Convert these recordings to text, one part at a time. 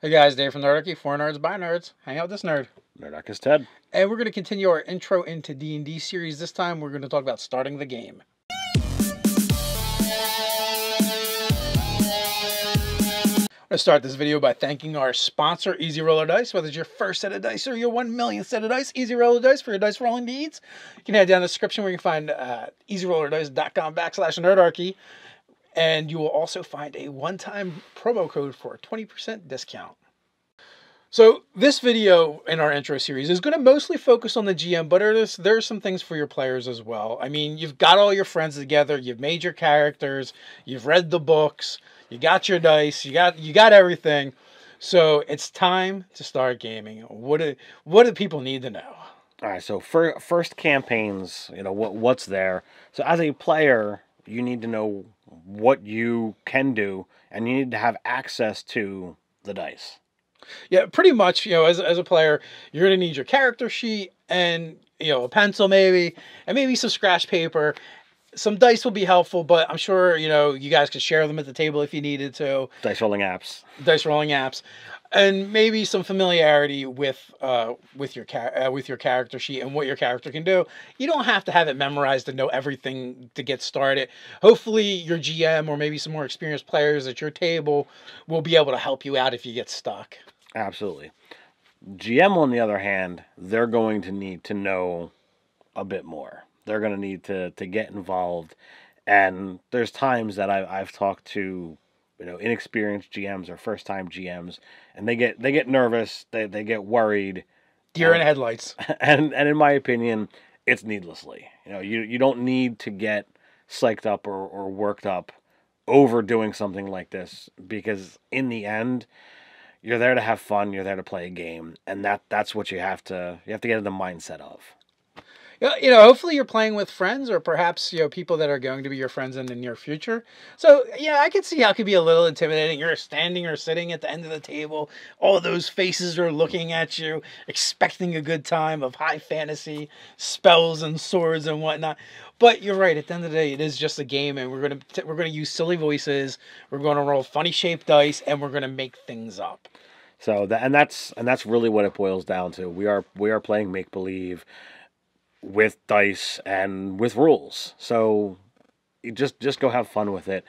Hey guys, Dave from Nerdarchy, for nerds by nerds. Hang out with this nerd. Nerdarchy is Ted. And we're going to continue our intro into D&D series. This time we're going to talk about starting the game. I'm going to start this video by thanking our sponsor, Easy Roller Dice. Whether it's your first set of dice or your 1 millionth set of dice, Easy Roller Dice for your dice rolling needs. You can head down the description where you can find easyrollerdice.com/Nerdarchy. And you will also find a one-time promo code for a 20% discount. So this video in our intro series is going to mostly focus on the GM, but there's some things for your players as well. I mean, you've got all your friends together, you've made your characters, you've read the books, you got your dice, you got everything. So it's time to start gaming. What do people need to know? All right, so for first campaigns, what's there. So as a player, you need to know what you can do, and you need to have access to the dice. Yeah, pretty much, as a player, you're going to need your character sheet and, a pencil maybe, and maybe some scratch paper. Some dice will be helpful, but I'm sure, you guys could share them at the table if you needed to. Dice rolling apps. And maybe some familiarity with your character sheet and what your character can do. You don't have to have it memorized to know everything to get started. Hopefully your GM or maybe some more experienced players at your table will be able to help you out if you get stuck. Absolutely. GM, on the other hand, they're going to need to know a bit more. They're going to need to get involved. And there's times that I've talked to inexperienced GMs or first-time GMs, and they get nervous, they get worried. Deer in headlights. And in my opinion, it's needlessly. You don't need to get psyched up or worked up over doing something like this, because in the end, you're there to have fun, you're there to play a game, and that's what you have to get in the mindset of. Hopefully you're playing with friends or perhaps, people that are going to be your friends in the near future. So, I can see how it could be a little intimidating. You're standing or sitting at the end of the table. All those faces are looking at you, expecting a good time of high fantasy, spells and swords and whatnot. But you're right. At the end of the day, it is just a game, and we're gonna use silly voices. We're going to roll funny shaped dice, and we're going to make things up. So that's really what it boils down to. We are playing make believe with dice and with rules. So you just go have fun with it.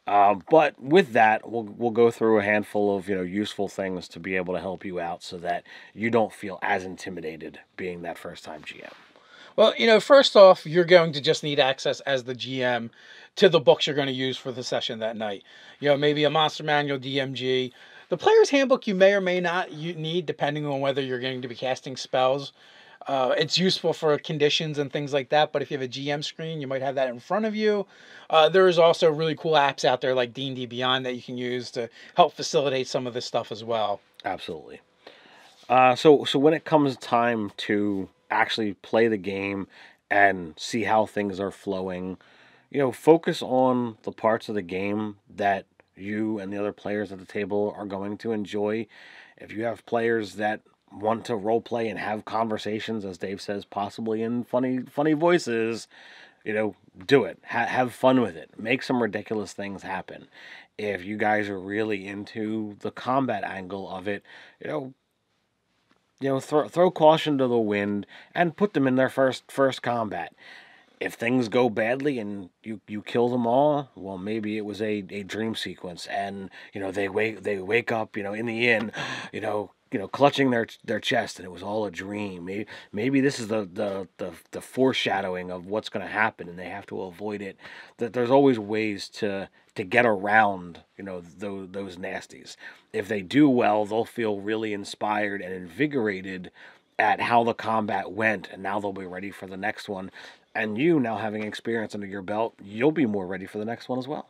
But with that, we'll go through a handful of useful things to be able to help you out so that you don't feel as intimidated being that first time GM. Well, first off, you're going to just need access as the GM to the books you're going to use for the session that night. Maybe a Monster Manual, DMG. The Player's Handbook you may or may not need, depending on whether you're going to be casting spells. It's useful for conditions and things like that, but if you have a GM screen, you might have that in front of you. There is also really cool apps out there like D&D Beyond that you can use to help facilitate some of this stuff as well. Absolutely. So when it comes time to actually play the game and see how things are flowing, focus on the parts of the game that you and the other players at the table are going to enjoy. If you have players that want to role play and have conversations, as Dave says, possibly in funny voices, do it. Have fun with it. Make some ridiculous things happen. If you guys are really into the combat angle of it, throw caution to the wind and put them in their first combat. If things go badly and you kill them all, well, maybe it was a dream sequence, and they wake up in the inn, clutching their chest, and it was all a dream. Maybe this is the foreshadowing of what's going to happen, and they have to avoid it. That there's always ways to get around those nasties. If they do well, they'll feel really inspired and invigorated at how the combat went, and now they'll be ready for the next one. And you, now having experience under your belt, you'll be more ready for the next one as well.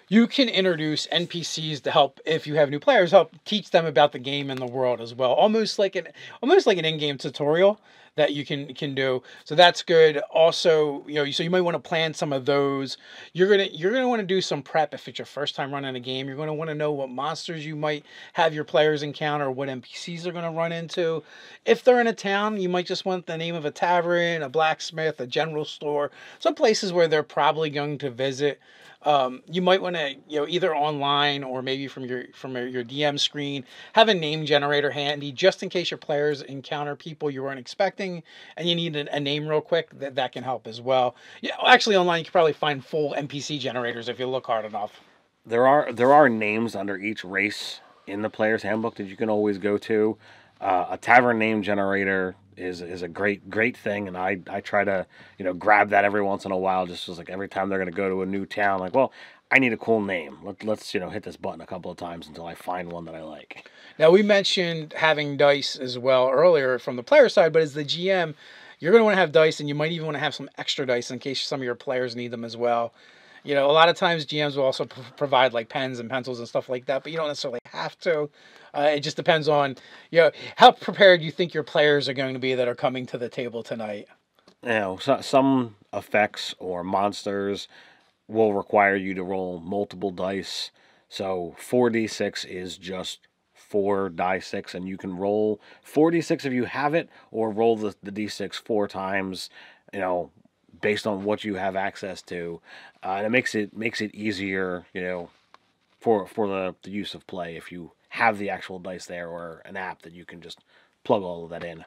You can introduce NPCs to help, if you have new players, help teach them about the game and the world as well. Almost like an in-game tutorial that you can do. So that's good. Also, so you might want to plan some of those. You're gonna want to do some prep if it's your first time running a game. You're gonna want to know what monsters you might have your players encounter, what NPCs they're gonna run into. If they're in a town, you might just want the name of a tavern, a blacksmith, a general store, some places where they're probably going to visit. You might want to, either online or maybe from your DM screen, have a name generator handy just in case your players encounter people you weren't expecting and you need a name real quick. That can help as well. Yeah, actually, online you can probably find full NPC generators if you look hard enough. There are names under each race in the player's handbook that you can always go to. A tavern name generator is a great thing, and I try to grab that every once in a while, just as like every time they're going to go to a new town, like, well, I need a cool name. Let's hit this button a couple of times until I find one that I like. Now, we mentioned having dice as well earlier from the player side, but as the GM, you're going to want to have dice, and you might even want to have some extra dice in case some of your players need them as well. A lot of times GMs will also provide like pens and pencils and stuff like that, but you don't necessarily have to. It just depends on, how prepared you think your players are going to be that are coming to the table tonight. Some effects or monsters will require you to roll multiple dice. So 4d6 is just 4 die 6, and you can roll 4d6 if you have it, or roll the d6 4 times, based on what you have access to. And it makes it easier, for the use of play if you have the actual dice there or an app that you can just plug all of that in.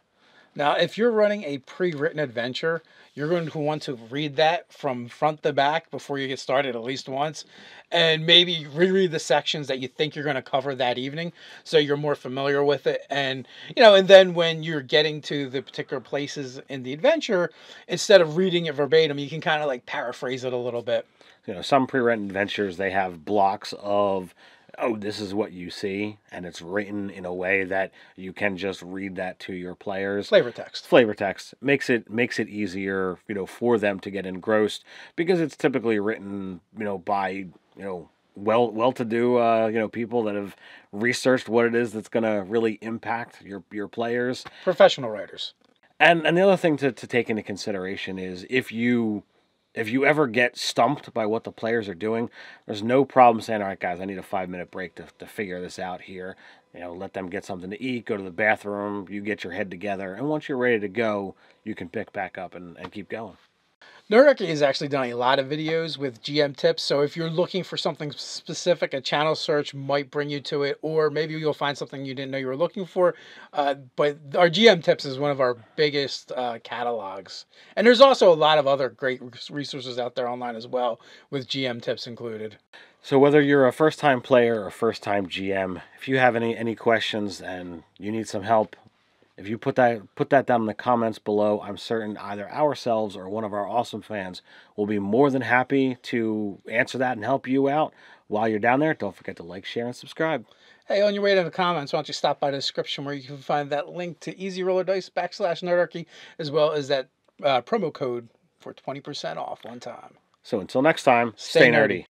Now, if you're running a pre-written adventure, you're going to want to read that from front to back before you get started at least once, and maybe reread the sections that you think you're going to cover that evening so you're more familiar with it. And, and then when you're getting to the particular places in the adventure, instead of reading it verbatim, you can kind of like paraphrase it a little bit. Some pre-written adventures, they have blocks of, oh, this is what you see, and it's written in a way that you can just read that to your players. Flavor text. Flavor text makes it easier, for them to get engrossed, because it's typically written, by, well-to-do, people that have researched what it is that's going to really impact your players. Professional writers. And the other thing to take into consideration is if you ever get stumped by what the players are doing, there's no problem saying, all right, guys, I need a 5-minute break to figure this out here. Let them get something to eat, go to the bathroom, you get your head together, and once you're ready to go, you can pick back up and keep going. Nerdarchy has actually done a lot of videos with GM tips, so if you're looking for something specific, a channel search might bring you to it, or maybe you'll find something you didn't know you were looking for. But our GM tips is one of our biggest catalogs. And there's also a lot of other great resources out there online as well, with GM tips included. So whether you're a first-time player or first-time GM, if you have any questions and you need some help, if you put that down in the comments below, I'm certain either ourselves or one of our awesome fans will be more than happy to answer that and help you out. While you're down there, don't forget to like, share, and subscribe. Hey, on your way to the comments, why don't you stop by the description where you can find that link to Easy Roller Dice /Nerdarchy, as well as that promo code for 20% off one time. So until next time, stay nerdy.